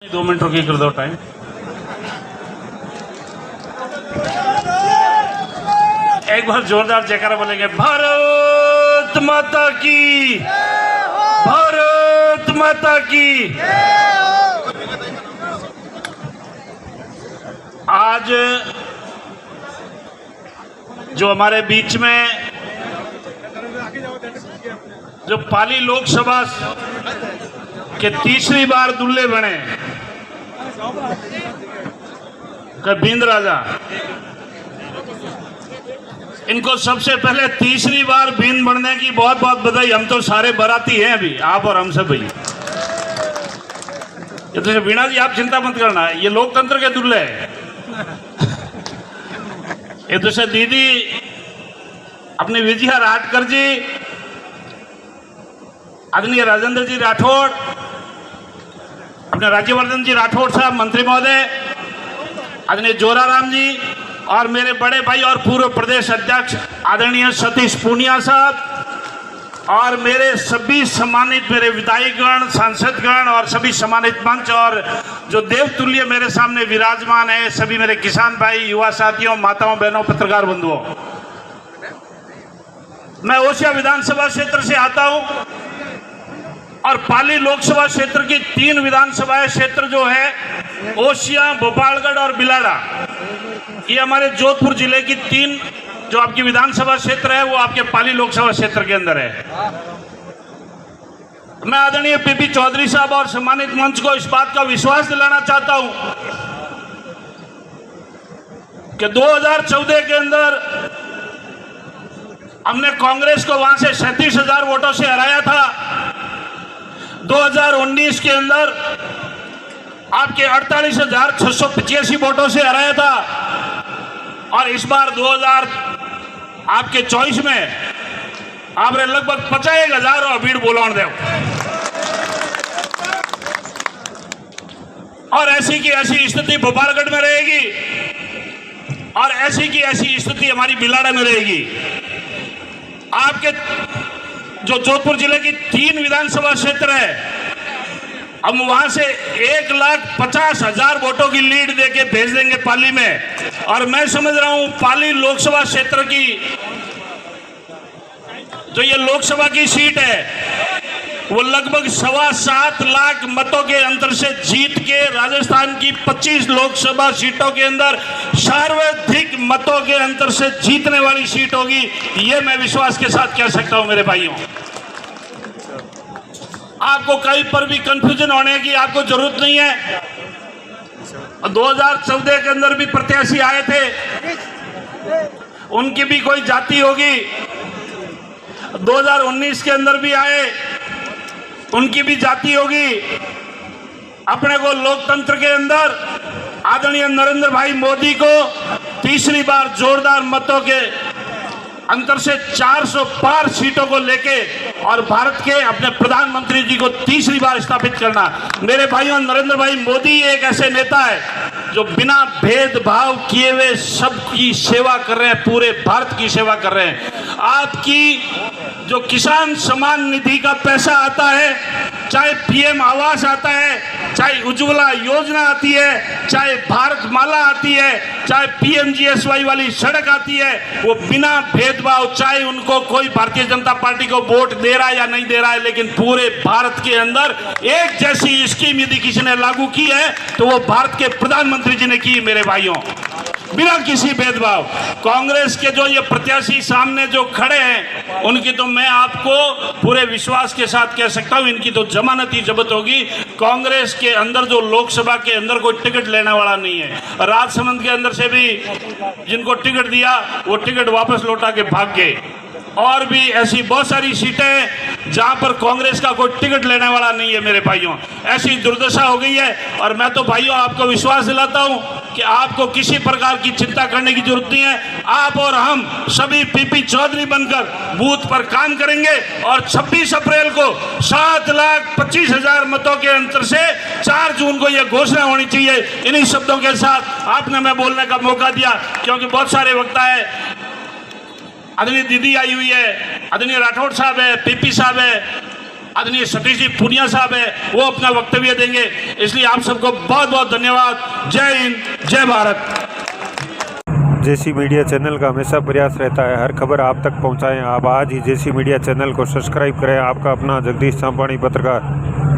2 minute रुकी कर दो टाइम। एक बार जोरदार जयकारा बोलेंगे, भारत माता की, भारत माता की। आज जो हमारे बीच में जो पाली लोकसभा के तीसरी बार दुल्हे बने बींद राजा, इनको सबसे पहले तीसरी बार बींद बनने की बहुत बहुत बधाई। हम तो सारे बाराती हैं अभी, आप और हम सब भाई। ये तो वीणा जी आप चिंता मत करना, ये लोकतंत्र के दुल्हे हैं। ये तो से दीदी अपनी विजया राठकर जी, आदरणीय राजेंद्र जी राठौड़, अपने राज्यवर्धन जी राठौड़ साहब मंत्री महोदय, आदरणीय जोराराम जी, और मेरे बड़े भाई और पूर्व प्रदेश अध्यक्ष आदरणीय सतीश पूनिया साहब, और मेरे सभी सम्मानित मेरे विधायकगण, सांसदगण और सभी सम्मानित मंच और जो देवतुल्य मेरे सामने विराजमान है, सभी मेरे किसान भाई, युवा साथियों, माताओं, बहनों, पत्रकार बंधुओं। मैं ओसिया विधानसभा क्षेत्र से आता हूं और पाली लोकसभा क्षेत्र की 3 विधानसभा क्षेत्र जो है ओसिया, भोपालगढ़ और बिलाड़ा, ये हमारे जोधपुर जिले की 3 जो आपकी विधानसभा क्षेत्र है वो आपके पाली लोकसभा क्षेत्र के अंदर है। मैं आदरणीय पीपी चौधरी साहब और सम्मानित मंच को इस बात का विश्वास दिलाना चाहता हूं कि 2014 के अंदर हमने कांग्रेस को वहां से 37,000 वोटों से हराया था। 2019 के अंदर आपके 48,685 वोटों से हराया था, और इस बार 2024 में आपने लगभग 50,000 भीड़ बोलाण दे, और ऐसी की ऐसी स्थिति भोपालगढ़ में रहेगी और ऐसी की ऐसी स्थिति हमारी बिलाड़ा में रहेगी। आपके जो जोधपुर जिले की 3 विधानसभा क्षेत्र है, हम वहां से 1,50,000 वोटों की लीड देके भेज देंगे पाली में। और मैं समझ रहा हूं पाली लोकसभा क्षेत्र की जो ये लोकसभा की सीट है वो लगभग 7.25 लाख मतों के अंतर से जीत के राजस्थान की 25 लोकसभा सीटों के अंदर सर्वाधिक मतों के अंतर से जीतने वाली सीट होगी। ये मैं विश्वास के साथ कह सकता हूं मेरे भाइयों। आपको कहीं पर भी कंफ्यूजन होने की आपको जरूरत नहीं है। 2014 के अंदर भी प्रत्याशी आए थे, उनकी भी कोई जाति होगी। 2019 के अंदर भी आए, उनकी भी जाति होगी। अपने को लोकतंत्र के अंदर आदरणीय नरेंद्र भाई मोदी को तीसरी बार जोरदार मतों के अंतर से 400 पार सीटों को लेके और भारत के अपने प्रधानमंत्री जी को तीसरी बार स्थापित करना। मेरे भाइयों, नरेंद्र भाई मोदी एक ऐसे नेता है जो बिना भेदभाव किए हुए सबकी सेवा कर रहे हैं, पूरे भारत की सेवा कर रहे हैं। आपकी जो किसान सम्मान निधि का पैसा आता है, चाहे पीएम आवास आता है, चाहे उज्ज्वला योजना आती है, चाहे भारत माला आती है, चाहे पीएमजीएसवाई वाली सड़क आती है, वो बिना भेदभाव, चाहे उनको कोई भारतीय जनता पार्टी को वोट दे रहा है या नहीं दे रहा है, लेकिन पूरे भारत के अंदर एक जैसी स्कीम यदि किसी ने लागू की है तो वो भारत के प्रधानमंत्री जी ने की। मेरे भाइयों, बिना किसी भेदभाव कांग्रेस के जो ये प्रत्याशी सामने जो खड़े हैं, उनकी तो मैं आपको पूरे विश्वास के साथ कह सकता हूं, इनकी तो जमानती जब्त होगी। कांग्रेस के अंदर जो लोकसभा के अंदर कोई टिकट लेने वाला नहीं है। राजसमंद के अंदर से भी जिनको टिकट दिया वो टिकट वापस लौटा के भाग गए, और भी ऐसी बहुत सारी सीटें जहां पर कांग्रेस का कोई टिकट लेने वाला नहीं है। मेरे भाइयों, ऐसी दुर्दशा हो गई है। और मैं तो भाइयों आपको विश्वास दिलाता हूं कि आपको किसी प्रकार की चिंता करने की जरूरत नहीं है। आप और हम सभी पीपी चौधरी बनकर बूथ पर काम करेंगे और 26 अप्रैल को 7,25,000 मतों के अंतर से 4 जून को यह घोषणा होनी चाहिए। इन्हीं शब्दों के साथ आपने मैं बोलने का मौका दिया, क्योंकि बहुत सारे वक्ता है, आदरणीय दीदी आई हुई है, आदरणीय राठौड़ साहब है, पीपी साहब है, आदरणीय सतीश जी पुनिया साहब है, वो अपना वक्तव्य देंगे। इसलिए आप सबको बहुत बहुत धन्यवाद। जय हिंद, जय भारत। जेसी मीडिया चैनल का हमेशा प्रयास रहता है हर खबर आप तक पहुंचाएं। आप आज ही जेसी मीडिया चैनल को सब्सक्राइब करें। आपका अपना जगदीश चांपाणी पत्रकार।